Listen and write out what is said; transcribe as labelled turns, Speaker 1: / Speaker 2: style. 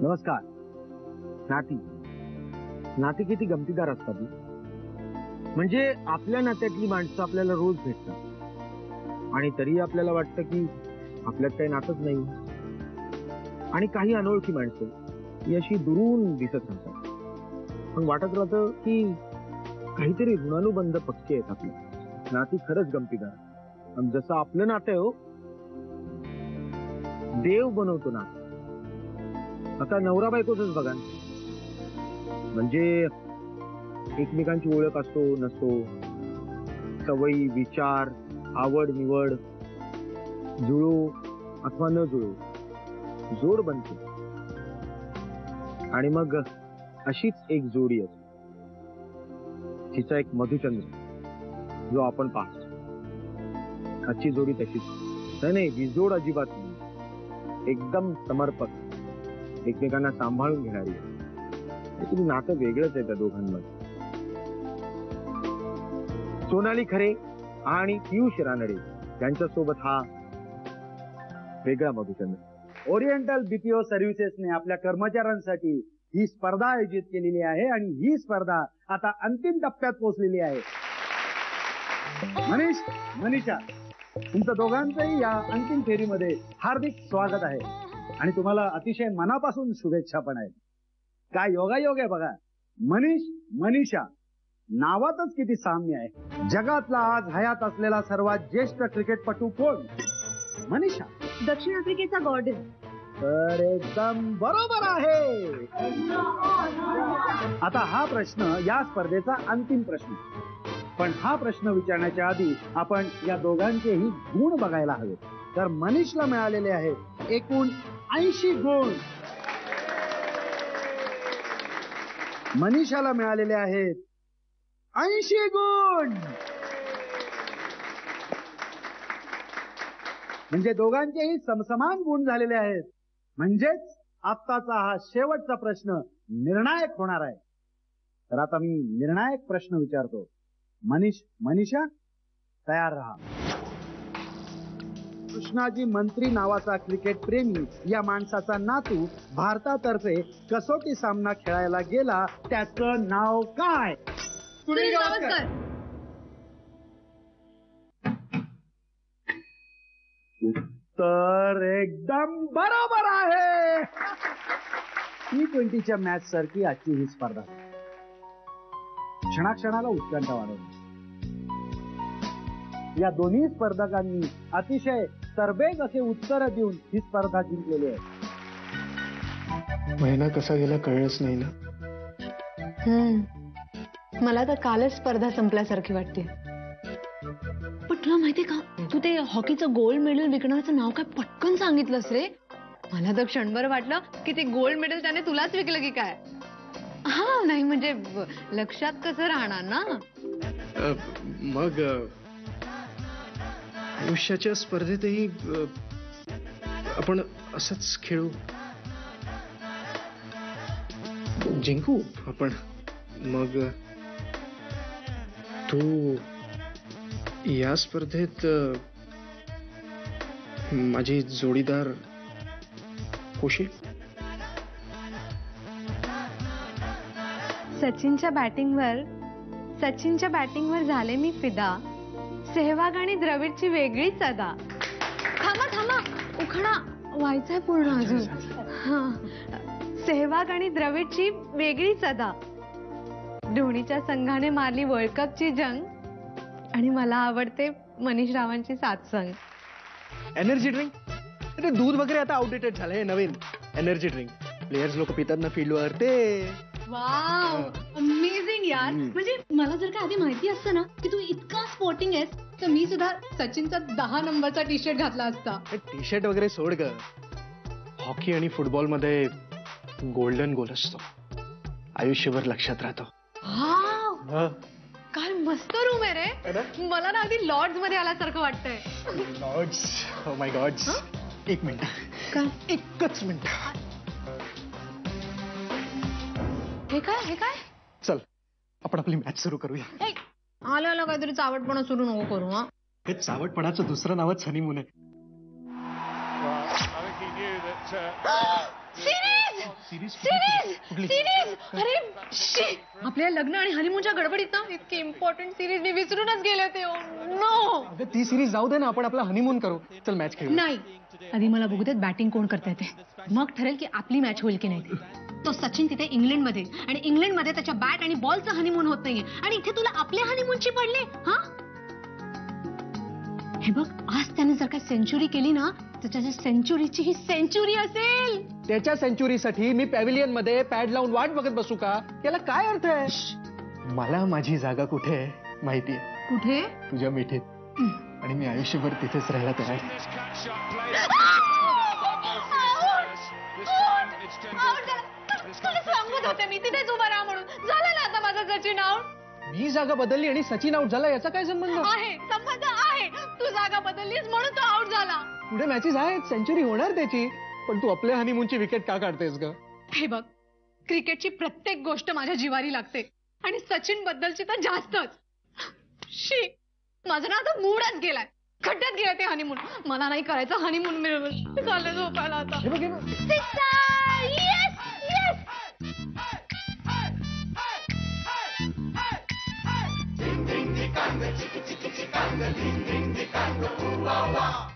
Speaker 1: नमस्कार. नाती नाती किती गमतीदार असतात. म्हणजे आपल्या नात्यातली माणसं आपल्याला रोज भेटतात आणि तरी आपल्याला वाटतं की आपल्यात काही नातच नाही. आणि काही अनोळखी माणसं ही अशी दुरून दिसत राहतात पण वाटत राहतं की काहीतरी ऋणानुबंध पक्के आहेत आपले. नाती खरंच गमतीदार. जसं आपलं नातं हो, देव बनवतो ना. आता नवरा बायकोच बघा, म्हणजे एकमेकांची ओळख असतो नसतो, सवयी, विचार, आवड निवड, जुळो अथवा न जुळो, जोड बनते. आणि मग अशीच एक जोडी असते, तिचा एक मधुचंद्र जो आपण पाहतो. आजची जोडी तशीच नाही, विजोड अजिबात नाही, एकदम समर्पक, एकमेकांना सांभाळून घेणारी. तुम्ही नातं वेगळंच आहे त्या दोघांमध्ये. सोनाली खरे आणि पियुष रानडे यांच्यासोबत हा वेगळा मधुचंद्र.
Speaker 2: ओरिएंटल बीपीओ सर्व्हिसेसने आपल्या कर्मचाऱ्यांसाठी ही स्पर्धा आयोजित केलेली आहे आणि ही स्पर्धा आता अंतिम टप्प्यात पोहोचलेली आहे. मनीष, मनीषा, तुमचं दोघांचंही या अंतिम फेरीमध्ये हार्दिक स्वागत आहे आणि तुम्हाला अतिशय मनापासून शुभेच्छा पण आहेत. काय योगायोग आहे बघा. मनीष, मनीषा नावातच किती साम्य आहे. जगातला आज हयात असलेला सर्वात ज्येष्ठ क्रिकेटपटू कोण? मनीषा.
Speaker 3: दक्षिण आफ्रिकेचा गॉर्डन.
Speaker 2: तर एकदम बरोबर आहे. आता हा प्रश्न या स्पर्धेचा अंतिम प्रश्न, पण हा प्रश्न विचारण्याच्या आधी आपण या दोघांचेही गुण बघायला हवेत. तर मनीषला मिळालेले आहेत एकूण 80 गुण, मनीषाला मिळालेले आहेत 80 गुण. म्हणजे दोघांचेही समसमान गुण झालेले आहेत. म्हणजेच आत्ताचा हा शेवटचा प्रश्न निर्णायक होणार आहे. तर आता मी निर्णायक प्रश्न विचारतो. मनीष, मनीषा तयार राहा. कृष्णाजी मंत्री नावाचा क्रिकेट प्रेमी या माणसाचा नातू भारतातर्फे कसोटी सामना खेळायला गेला, त्याचं नाव काय?
Speaker 3: सुनील गावस्कर.
Speaker 2: उत्तर एकदम बरोबर आहे. T20च्या मॅच सारखी आजची ही स्पर्धा क्षणाक्षणाला उत्कंठा वाढवली. या दोन्ही स्पर्धकांनी अतिशय तरबेज असे उत्तर देऊन ही स्पर्धा जिंकलेली आहे.
Speaker 4: महिना कसा गेला कळलंच नाही ना.
Speaker 5: मला तर कालच स्पर्धा संपल्यासारखी वाटते.
Speaker 3: पण तुला माहितीये का, तू ते हॉकीचं गोल्ड मेडल विकण्याचं नाव काय पटकन सांगितलंस रे. मला तर क्षणभर वाटलं की ते गोल्ड मेडल त्याने तुलाच विकलं की काय. हा नाही म्हणजे लक्षात कसं राहणार ना.
Speaker 4: मग आयुष्याच्या स्पर्धेतही आपण असंच खेळू, जिंकू आपण. मग तू या स्पर्धेत माझी जोडीदार होशील?
Speaker 5: सचिनच्या बॅटिंगवर झाले मी फिदा. सेहवाग आणि द्रविडची वेगळीच अदा.
Speaker 3: थांबा उखाणा व्हायचाय पूर्ण अजून.
Speaker 5: सेहवाग आणि द्रविडची वेगळीच अदा. धोनीच्या संघाने मारली वर्ल्ड कपची जंग आणि मला आवडते मनीष रावांची सातसंग.
Speaker 4: एनर्जी ड्रिंक, ते दूध वगैरे आता आउटडेटेड झालंय. नवीन एनर्जी ड्रिंक प्लेयर्स लोक पितात ना फील्डवर ते.
Speaker 3: वाव, अमेझिंग यार. म्हणजे मला जर का आधी माहिती असतं ना की तू इतका स्पोर्टिंग आहेस तर मी सुद्धा सचिनचा 10 नंबरचा टी शर्ट घातला असता.
Speaker 4: टी शर्ट वगैरे सोड ग. हॉकी आणि फुटबॉल मध्ये गोल्डन गोल असतो, आयुष्यभर लक्षात राहतो.
Speaker 5: काय मस्त रूम आहे रे. मला ना अगदी लॉर्ड्स मध्ये आल्यासारखं वाटतंय.
Speaker 4: Lord's, oh my god. एक मिनिट,
Speaker 5: काय?
Speaker 4: एकच मिनिट.
Speaker 5: हे काय
Speaker 4: चल आपण आपली मॅच सुरू करूया.
Speaker 3: आलं काहीतरी चावटपणा सुरू नको करू. हा,
Speaker 4: हे चावटपणाचं दुसरं नावच हनीमून आहे.
Speaker 3: सिरीज सिरीज अरे शी. आपल्या लग्न आणि हनीमूनच्या गडबडीत ना इतकी इम्पॉर्टंट सिरीज मी विसरूनच गेले होते. नो
Speaker 4: अगं ती सिरीज जाऊ दे ना, आपण आपला हनीमून करू. चल मॅच खेळू.
Speaker 3: नाही, आधी मला बघू देत बॅटिंग कोण करता येते, मग ठरेल की आपली मॅच होईल की नाही ती. तो सचिन तिथे इंग्लंडमध्ये आणि इंग्लंडमध्ये त्याच्या बॅट आणि बॉलचं हनीमून होत नाहीये आणि इथे तुला आपल्या हनीमूनची पडले. हा हे बघ, आज त्याने जर का सेंचुरी केली ना, त्याच्या सेंचुरीची ही सेंचुरी असेल.
Speaker 4: त्याच्या सेंचुरीसाठी मी पॅव्हिलियन मध्ये पॅड लावून वाट बघत बसू का? याला काय अर्थ आहे? मला माझी जागा कुठे आहे माहितीये.
Speaker 3: कुठे?
Speaker 4: तुझ्या मिठीत. आणि मी आयुष्यभर तिथेच राहायला तयार आहे.
Speaker 3: तुला सांगत होते मी तिथेच उभा राहा म्हणून. झालं ना आता माझा सचिन आउट.
Speaker 4: मी जागा बदलली आणि सचिन आउट झाला, याचा काय संबंध
Speaker 3: आहे? संबंध आहे. तू जागा बदललीस म्हणून तो आउट झाला.
Speaker 4: पुढे मॅचेस आहेत, सेंचुरी होणार त्याची. पण तू आपल्या हनीमूनची विकेट का काढतेस ग?
Speaker 3: हे बघ, क्रिकेटची प्रत्येक गोष्ट माझ्या जिवारी लागते आणि सचिन बद्दलची तर जास्तच. शी, माझा ना आता मूडच गेलाय. खड्ड्यात गेला ते हनीमून. मला नाही करायचं हनीमून. मिळवलं चाललं झोपायला आता.
Speaker 4: हे बघ, हे बघ.
Speaker 3: Yes!